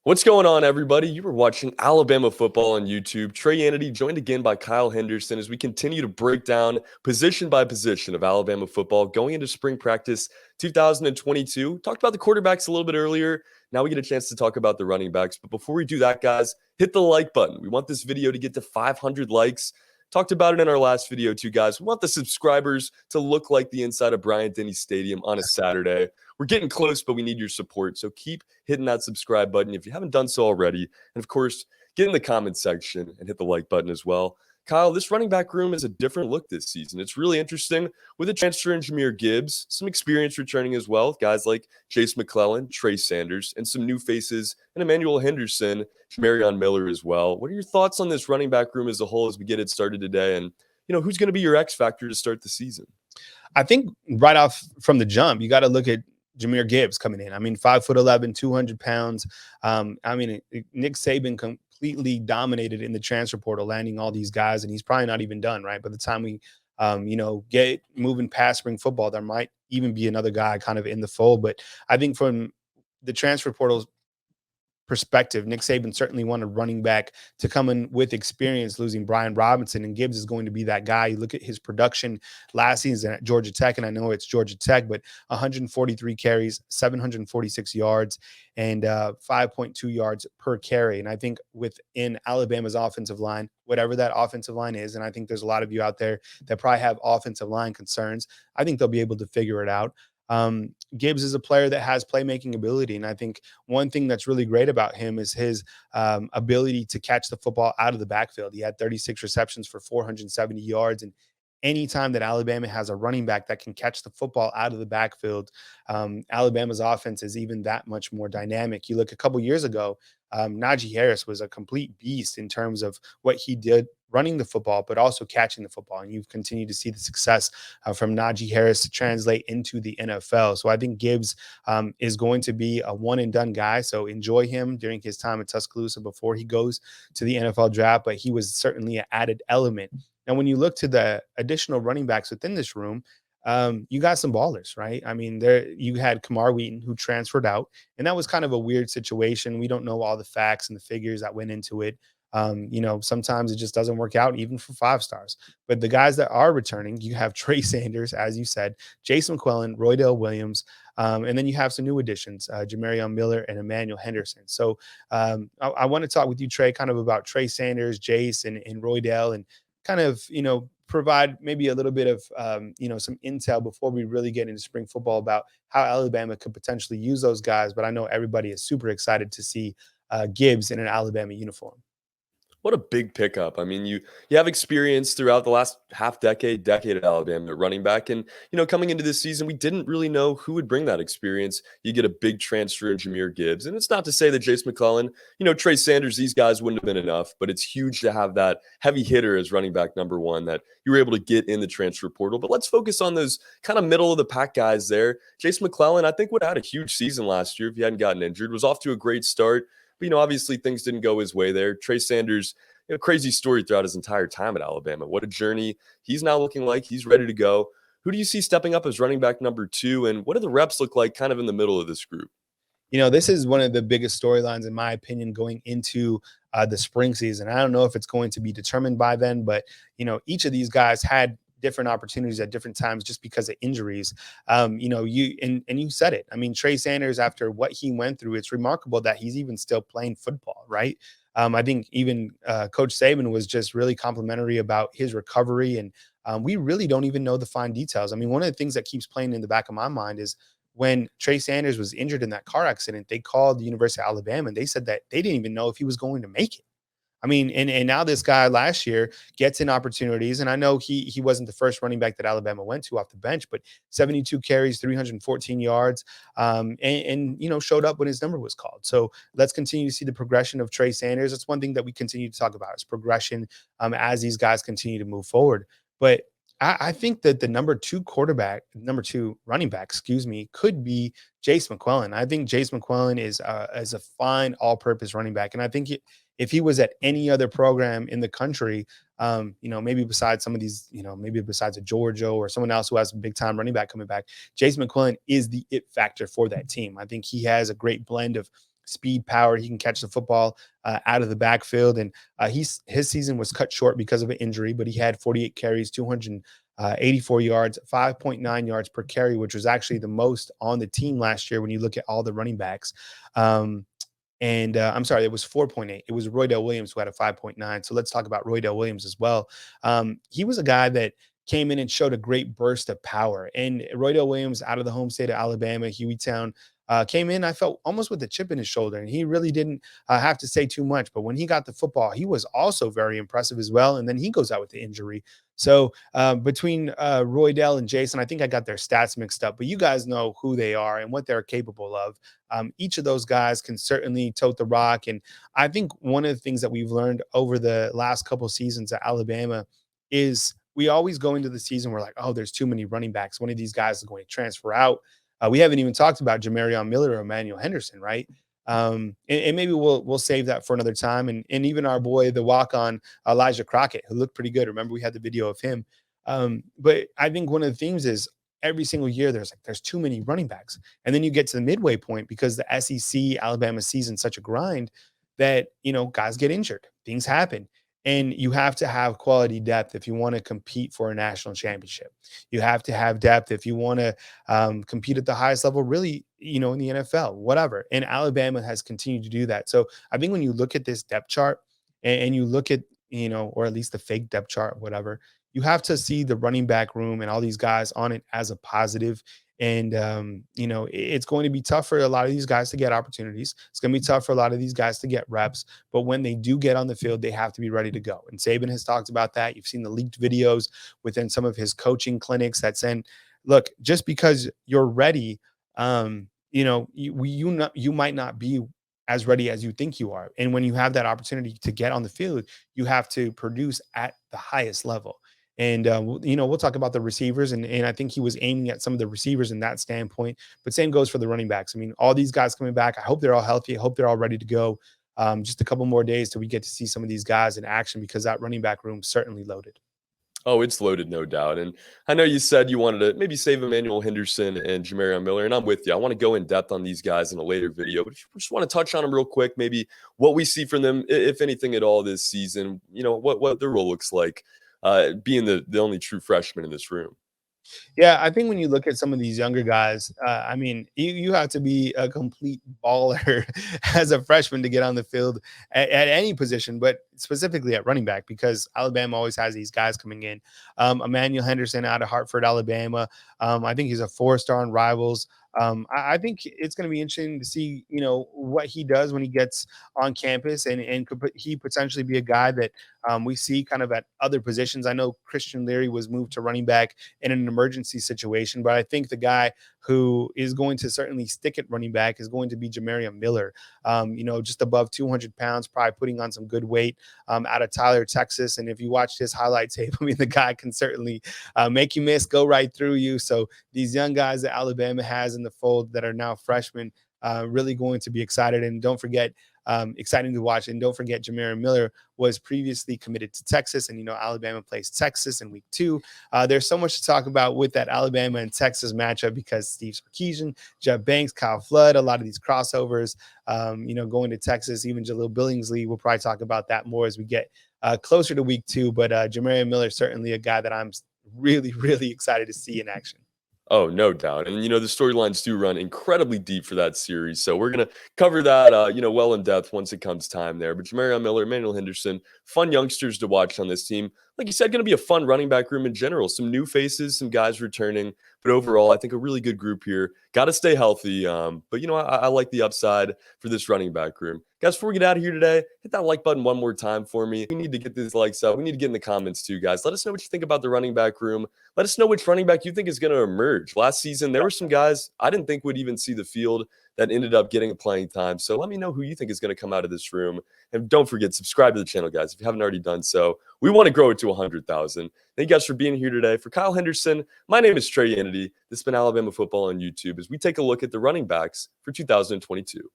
What's going on, everybody? You were watching Alabama football on YouTube. Trey Annity joined again by Kyle Henderson as we continue to break down position by position of Alabama football going into spring practice 2022. Talked about the quarterbacks a little bit earlier. Now we get a chance to talk about the running backs. But before we do that, guys, hit the like button. We want this video to get to 500 likes. Talked about it in our last video, too, guys. We want the subscribers to look like the inside of Bryant-Denny Stadium on a Saturday. We're getting close, but we need your support. So keep hitting that subscribe button if you haven't done so already. And of course, get in the comments section and hit the like button as well. Kyle, this running back room is a different look this season. It's really interesting with a transfer in Jahmyr Gibbs, some experience returning as well, guys like Jase McClellan, Trey Sanders, and some new faces, and Emmanuel Henderson, Jamarion Miller as well. What are your thoughts on this running back room as a whole as we get it started today? And, who's going to be your X factor to start the season? I think right off from the jump, you got to look at Jahmyr Gibbs coming in. 5'11", 200 pounds. Nick Saban completely dominated in the transfer portal, landing all these guys, and he's probably not even done, right? By the time we, get moving past spring football, there might even be another guy kind of in the fold. But I think from the transfer portal perspective, Nick Saban certainly wanted running back to come in with experience, losing Brian Robinson, and Gibbs is going to be that guy. You look at his production last season at Georgia Tech, and I know it's Georgia Tech, but 143 carries, 746 yards, and 5.2 yards per carry. And I think within Alabama's offensive line, whatever that offensive line is, and I think there's a lot of you out there that probably have offensive line concerns, I think they'll be able to figure it out. Gibbs is a player that has playmaking ability. And I think one thing that's really great about him is his ability to catch the football out of the backfield. He had 36 receptions for 470 yards. And anytime that Alabama has a running back that can catch the football out of the backfield, Alabama's offense is even that much more dynamic. You look a couple years ago, Najee Harris was a complete beast in terms of what he did running the football, but also catching the football. And you've continued to see the success from Najee Harris to translate into the NFL. So I think Gibbs is going to be a one and done guy. So enjoy him during his time at Tuscaloosa before he goes to the NFL draft. But he was certainly an added element. And when you look to the additional running backs within this room, you got some ballers, right? There you had Kamar Wheaton, who transferred out, and that was kind of a weird situation. We don't know all the facts and the figures that went into it. Sometimes it just doesn't work out even for 5 stars. But the guys that are returning, you have Trey Sanders, as you said, Jase McClellan, Roydell Williams, and then you have some new additions, Jamarion Miller and Emmanuel Henderson. So I want to talk with you, Trey, kind of about Trey Sanders, Jase, and Roydell, and kind of, provide maybe a little bit of, some intel before we really get into spring football about how Alabama could potentially use those guys. But I know everybody is super excited to see Gibbs in an Alabama uniform. What a big pickup. You have experience throughout the last decade at Alabama at running back. And, coming into this season, we didn't really know who would bring that experience. You get a big transfer in Jahmyr Gibbs. And it's not to say that Jase McClellan, Trey Sanders, these guys wouldn't have been enough, but it's huge to have that heavy hitter as running back number one that you were able to get in the transfer portal. But let's focus on those kind of middle of the pack guys there. Jase McClellan, I think, would have had a huge season last year if he hadn't gotten injured, was off to a great start. But, obviously things didn't go his way there. Trey Sanders, crazy story throughout his entire time at Alabama. What a journey. He's now looking like he's ready to go. Who do you see stepping up as running back number 2? And what do the reps look like kind of in the middle of this group? This is one of the biggest storylines, in my opinion, going into the spring season. I don't know if it's going to be determined by then, but, each of these guys had different opportunities at different times just because of injuries. You said it. Trey Sanders, after what he went through, it's remarkable that he's even still playing football, right? I think even Coach Saban was just really complimentary about his recovery. And we really don't even know the fine details. One of the things that keeps playing in the back of my mind is when Trey Sanders was injured in that car accident, they called the University of Alabama and they said that they didn't even know if he was going to make it. And now this guy last year gets in opportunities, and I know he wasn't the first running back that Alabama went to off the bench, but 72 carries, 314 yards, and showed up when his number was called. So let's continue to see the progression of Trey Sanders. That's one thing that we continue to talk about is progression as these guys continue to move forward. But I think that the number 2 running back, could be Jase McClellan. I think Jase McClellan is a fine all-purpose running back, and I think if he was at any other program in the country, maybe besides some of these, maybe besides a Georgia or someone else who has a big-time running back coming back, Jase McClellan is the it factor for that team. I think he has a great blend of speed, power. He can catch the football out of the backfield. And his season was cut short because of an injury, but he had 48 carries, 284 yards, 5.9 yards per carry, which was actually the most on the team last year when you look at all the running backs. And I'm sorry, it was 4.8. It was Roydell Williams who had a 5.9. So let's talk about Roydell Williams as well. He was a guy that came in and showed a great burst of power. And Roydell Williams, out of the home state of Alabama, Hueytown, came in, I felt almost with a chip in his shoulder, and he really didn't have to say too much. But when he got the football, he was also very impressive as well. And then he goes out with the injury. So between Roydell and Jason, I think I got their stats mixed up, but you guys know who they are and what they're capable of. Each of those guys can certainly tote the rock. And I think one of the things that we've learned over the last couple of seasons at Alabama is we always go into the season, we're like, oh, there's too many running backs. One of these guys is going to transfer out. We haven't even talked about Jamarion Miller or Emmanuel Henderson, right? And maybe we'll save that for another time. And even our boy, the walk-on Elijah Crockett, who looked pretty good. Remember, we had the video of him. But I think one of the themes is every single year there's too many running backs. And then you get to the midway point because the SEC Alabama season's such a grind that, guys get injured, things happen. And you have to have quality depth if you want to compete for a national championship. You have to have depth if you want to compete at the highest level, really, in the NFL, whatever. And Alabama has continued to do that. So I think when you look at this depth chart and you look at, or at least the fake depth chart, whatever, you have to see the running back room and all these guys on it as a positive. And, it's going to be tough for a lot of these guys to get opportunities. It's going to be tough for a lot of these guys to get reps. But when they do get on the field, they have to be ready to go. And Saban has talked about that. You've seen the leaked videos within some of his coaching clinics that saying, look, just because you're ready, you might not be as ready as you think you are. And when you have that opportunity to get on the field, you have to produce at the highest level. And, we'll talk about the receivers, and I think he was aiming at some of the receivers in that standpoint. But same goes for the running backs. I mean, all these guys coming back, I hope they're all healthy. I hope they're all ready to go. Just a couple more days till we get to see some of these guys in action because that running back room certainly loaded. Oh, it's loaded, no doubt. And I know you said you wanted to maybe save Emmanuel Henderson and Jamarion Miller, and I'm with you. I want to go in depth on these guys in a later video, but if you just want to touch on them real quick, maybe what we see from them, if anything at all this season, what their role looks like, being the only true freshman in this room. Yeah, I think when you look at some of these younger guys, I mean, you have to be a complete baller as a freshman to get on the field at any position, but specifically at running back because Alabama always has these guys coming in. Emmanuel Henderson out of Hartford, Alabama. I think he's a 4-star on Rivals. I think it's going to be interesting to see, what he does when he gets on campus, and could he potentially be a guy that we see kind of at other positions. I know Christian Leary was moved to running back in an emergency situation, but I think the guy who is going to certainly stick at running back is going to be Jamarion Miller. Just above 200 pounds, probably putting on some good weight out of Tyler, Texas. And if you watch his highlight tape, I mean, the guy can certainly make you miss, go right through you. So these young guys that Alabama has in the fold that are now freshmen, really going to be excited. And don't forget, exciting to watch. And don't forget, Jamarion Miller was previously committed to Texas, and Alabama plays Texas in week 2. There's so much to talk about with that Alabama and Texas matchup because Steve Sarkisian, Jeff Banks, Kyle Flood, a lot of these crossovers, going to Texas, even Jaleel Billingsley. We'll probably talk about that more as we get closer to week 2. But Jamarion Miller, certainly a guy that I'm really, really excited to see in action. Oh, no doubt. And, the storylines do run incredibly deep for that series. So we're going to cover that, well in depth once it comes time there. But Jamarion Miller, Emmanuel Henderson, fun youngsters to watch on this team. Like you said, going to be a fun running back room in general. Some new faces, some guys returning. But overall, I think a really good group here. Got to stay healthy. But, I like the upside for this running back room. Guys, before we get out of here today, hit that like button one more time for me. We need to get these likes up. We need to get in the comments too, guys. Let us know what you think about the running back room. Let us know which running back you think is going to emerge. Last season, there were some guys I didn't think would even see the field that ended up getting a playing time. So let me know who you think is going to come out of this room. And don't forget, subscribe to the channel, guys, if you haven't already done so. We want to grow it to 100,000. Thank you guys for being here today. For Kyle Henderson, my name is Trey Sanders. This has been Alabama Football on YouTube as we take a look at the running backs for 2022.